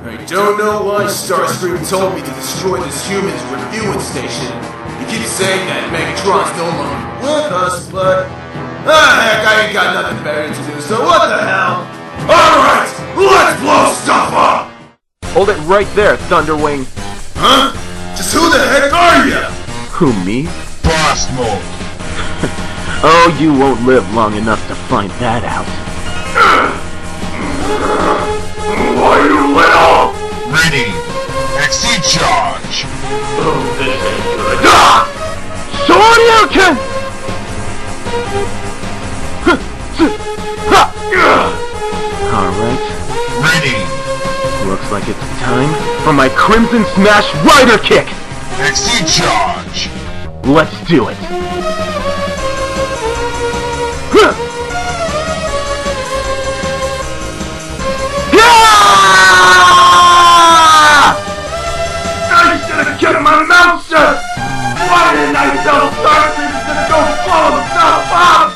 I don't know why Starscream told me to destroy this human's reviewing station. He keeps saying that Megatron's no longer with us, but... heck, I ain't got nothing better to do, so what the hell? Alright, let's blow stuff up! Hold it right there, Thunderwing. Huh? Just who the heck are ya? Who, me? Boss mode. Oh, you won't live long enough to find that out. Why you little? Ready. XC charge. Oh, this ain't good. Ah! Shoryuken! Alright. Ready. Looks like it's time for my Crimson Smash Rider Kick! XC charge. Let's do it! I should have kept my mouth shut! Why didn't I tell Starscream to go blow himself up?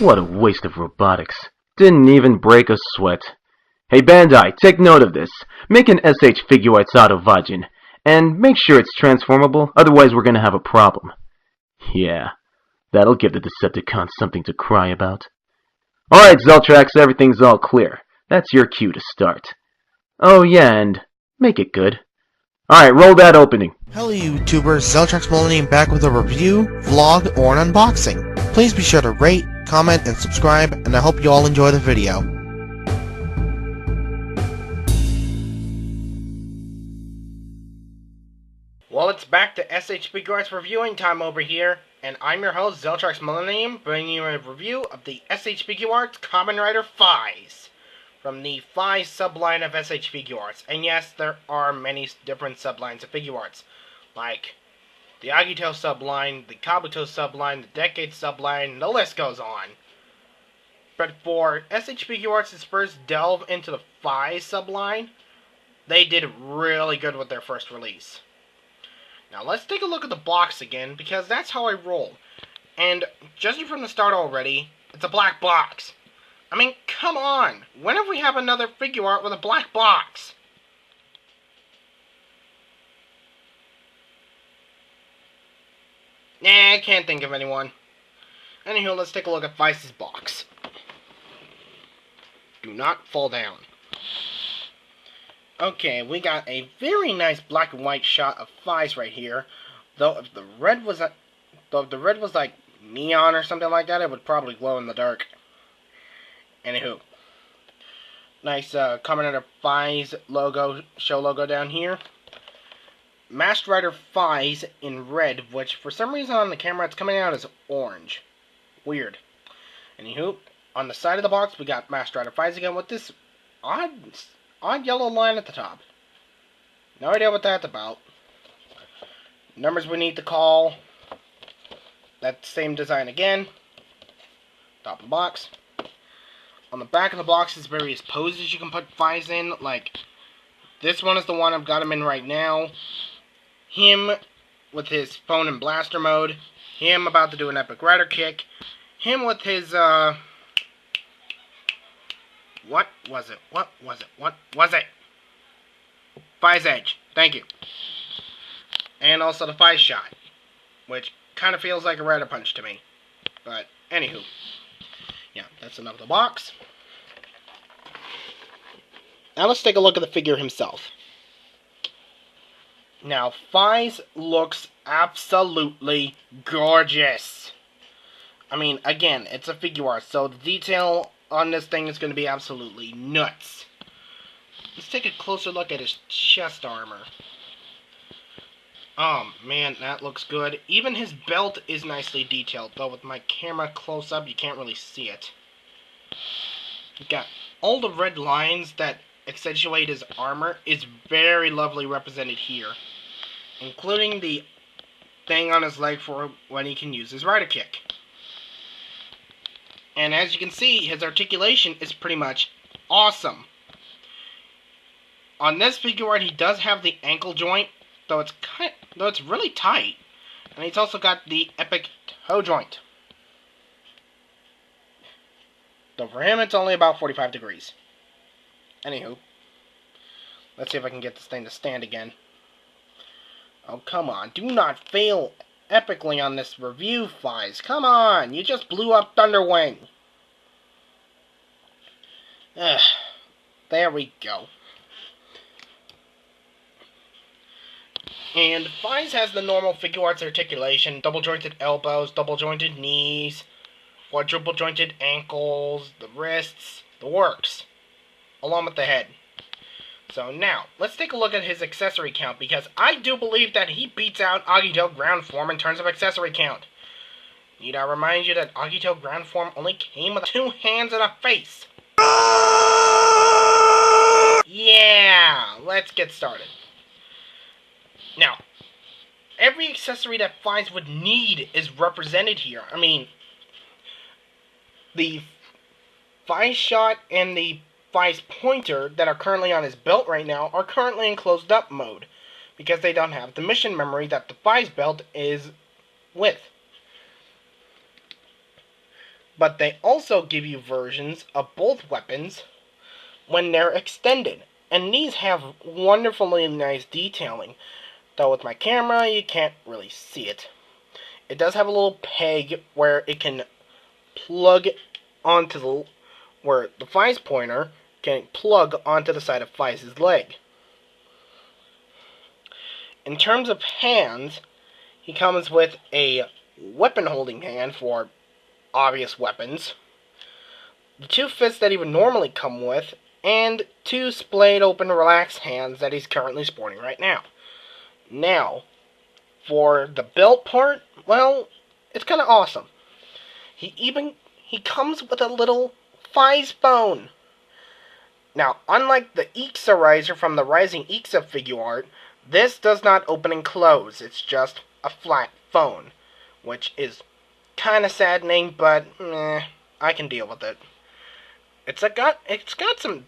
What a waste of robotics. Didn't even break a sweat. Hey Bandai, take note of this. Make an SH Figuarts Auto-Vajin. And make sure it's transformable, otherwise we're gonna have a problem. Yeah, that'll give the Decepticons something to cry about. Alright Zeltrax, everything's all clear. That's your cue to start. Oh yeah, and make it good. Alright, roll that opening. Hello YouTubers, Zeltrax Millennium back with a review, vlog, or an unboxing. Please be sure to rate, comment, and subscribe, and I hope you all enjoy the video. Well, it's back to SH Figuarts reviewing time over here, and I'm your host, Zeltrax Millennium, bringing you a review of the SH Figuarts Kamen Rider Faiz, from the Faiz subline of SH Figuarts. And yes, there are many different sublines of Figuarts, like the Agito subline, the Kabuto subline, the Decade subline, the list goes on. But for SH Figuarts' first delve into the Faiz subline, they did really good with their first release. Now let's take a look at the box again, because that's how I roll. And judging from the start already, it's a black box. I mean, come on! When have we have another figure art with a black box? Nah, I can't think of anyone. Anywho, let's take a look at Faiz's box. Do not fall down. Okay, we got a very nice black and white shot of Faiz right here. Though if the red was like neon or something like that, it would probably glow in the dark. Anywho, nice Kamen Rider Faiz logo, show logo down here. Masked Rider Faiz in red, which for some reason on the camera it's coming out as orange. Weird. Anywho, on the side of the box we got Masked Rider Faiz again with this odd yellow line at the top. No idea what that's about. Numbers we need to call. That same design again. Top of the box. On the back of the box is various poses you can put Faiz in. Like, this one is the one I've got him in right now. Him with his phone and blaster mode. Him about to do an epic rider kick. Him with his, what was it? What was it? What was it? Faiz Edge. Thank you. And also the Faiz shot, which kind of feels like a Rider Punch to me. But, anywho. Yeah, that's enough of the box. Now let's take a look at the figure himself. Now, Faiz looks absolutely gorgeous. I mean, again, it's a figure art, so the detail on this thing is going to be absolutely nuts. Let's take a closer look at his chest armor. Oh man, that looks good. Even his belt is nicely detailed, though with my camera close up you can't really see it. You've got all the red lines that accentuate his armor is very lovely represented here, including the thing on his leg for when he can use his rider kick. And as you can see, his articulation is pretty much awesome. On this figure art, he does have the ankle joint, though it's really tight, and he's also got the epic toe joint. Though for him, it's only about 45 degrees. Anywho. Let's see if I can get this thing to stand again. Oh, come on. Do not fail epically on this review, Faiz. Come on. You just blew up Thunderwing. Ugh. There we go. And Faiz has the normal Figuarts articulation. Double-jointed elbows, double-jointed knees, quadruple-jointed ankles, the wrists, the works. Along with the head. So now, let's take a look at his accessory count, because I do believe that he beats out Agito ground form in terms of accessory count. Need I remind you that Agito ground form only came with 2 hands and a face? Yeah, let's get started. Now, every accessory that Faiz would need is represented here. I mean, the Faiz shot and the Faiz pointer that are currently on his belt right now are currently in closed up mode because they don't have the mission memory that the Faiz belt is with. But they also give you versions of both weapons when they're extended, and these have wonderfully nice detailing, though with my camera you can't really see it. It does have a little peg where it can plug onto where the Faiz pointer can plug onto the side of Faiz's leg. In terms of hands, he comes with a weapon holding hand for obvious weapons, the 2 fists that he would normally come with, and 2 splayed open relaxed hands that he's currently sporting right now. Now, for the belt part, well, it's kind of awesome. He comes with a little Faiz phone. Now, unlike the Exa from the Rising Exa Figuart, this does not open and close. It's just a flat phone, which is kind of saddening, but I can deal with it. It's got some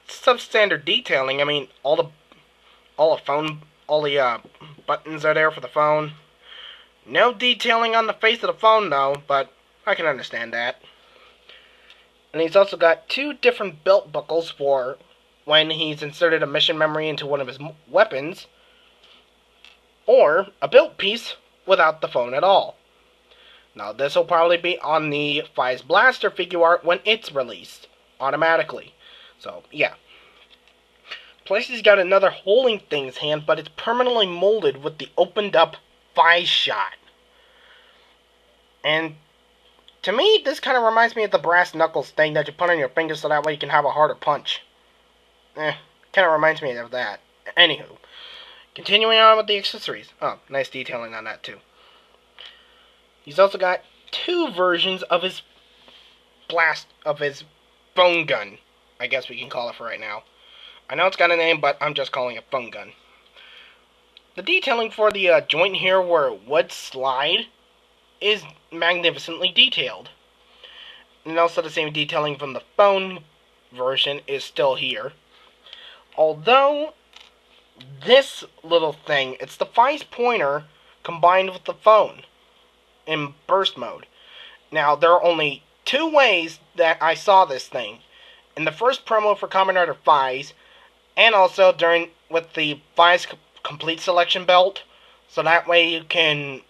substandard detailing. I mean, all the buttons are there for the phone. No detailing on the face of the phone though, but I can understand that. And he's also got 2 different belt buckles for when he's inserted a mission memory into one of his weapons, or a belt piece without the phone at all. Now this will probably be on the Faiz Blaster Figuart when it's released, automatically. So, yeah. Plus he's got another holding things hand, but it's permanently molded with the opened up Faiz shot. And to me, this kind of reminds me of the brass knuckles thing that you put on your fingers so that way you can have a harder punch. Kind of reminds me of that. Anywho, continuing on with the accessories. Oh, nice detailing on that too. He's also got 2 versions of his phone gun, I guess we can call it for right now. I know it's got a name, but I'm just calling it phone gun. The detailing for the joint here where it would slide is magnificently detailed. And also the same detailing from the phone version is still here. Although, this little thing, it's the Faiz pointer combined with the phone in burst mode. Now, there are only 2 ways that I saw this thing. In the first promo for Kamen Rider Faiz, and also with the Faiz Complete Selection belt, so that way you can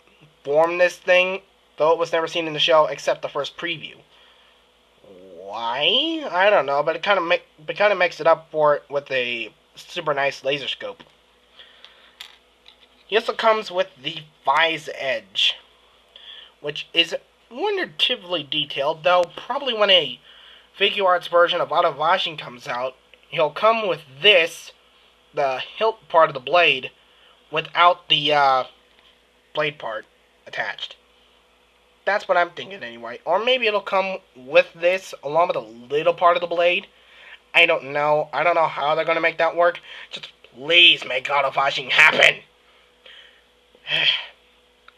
form this thing, though it was never seen in the show except the first preview. Why? I don't know, but it kind of makes it up for it with a super nice laser scope. He also comes with the Faiz Edge, which is wonderfully detailed, though probably when a Figuarts version of Auto-Vajin comes out, he'll come with this, the hilt part of the blade, without the blade part attached. That's what I'm thinking anyway. Or maybe it'll come with this, along with a little part of the blade. I don't know. I don't know how they're going to make that work. Just please make Auto-Vajin happen.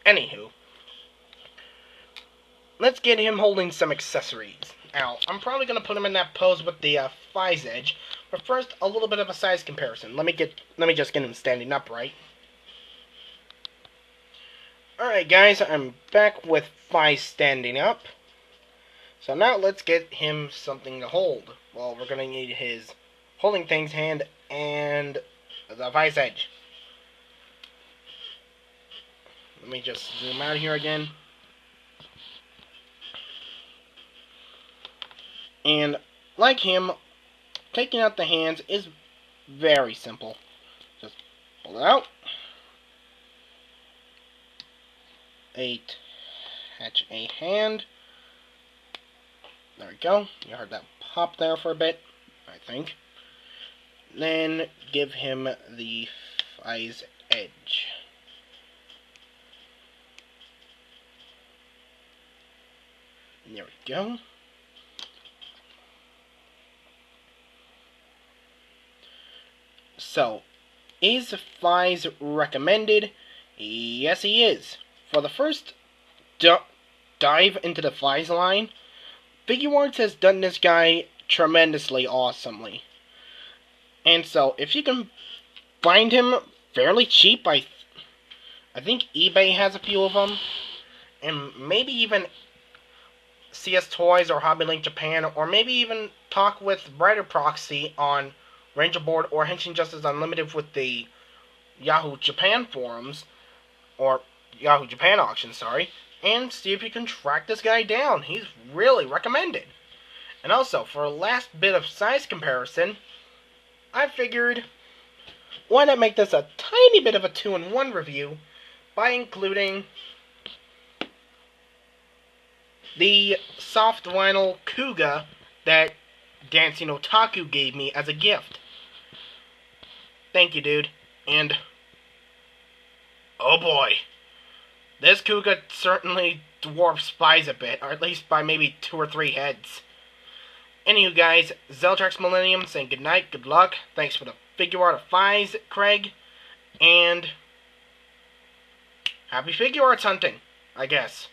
Anywho. Let's get him holding some accessories. Now, I'm probably going to put him in that pose with the Faiz Edge. But first, a little bit of a size comparison. Let me just get him standing upright. Alright guys, I'm back with Faiz standing up. So now let's get him something to hold. Well, we're gonna need his holding things hand and the vice edge. Let me just zoom out here again. And like him, taking out the hands is very simple. Just pull it out. Attach a hand. There we go. You heard that pop there for a bit, I think. Then give him the Faiz edge. There we go. So, is Faiz recommended? Yes, he is. For the first dive into the Faiz line, Figuarts has done this guy tremendously awesomely. And so, if you can find him fairly cheap, I think eBay has a few of them, and maybe even CS Toys or Hobby Link Japan, or maybe even talk with Writer Proxy on Ranger Board or Henshin Justice Unlimited with the Yahoo Japan forums, or Yahoo Japan auction, sorry, and see if you can track this guy down. He's really recommended. And also, for a last bit of size comparison, I figured, why not make this a tiny bit of a 2-in-1 review by including the soft vinyl Kuga that DancingOtaku gave me as a gift. Thank you, dude. And oh boy, this Kuga certainly dwarfs Faiz a bit, or at least by maybe 2 or 3 heads. Anywho, guys, Zeltrax Millennium saying good night, good luck. Thanks for the figure art of Faiz, Craig, and happy Figuarts hunting, I guess.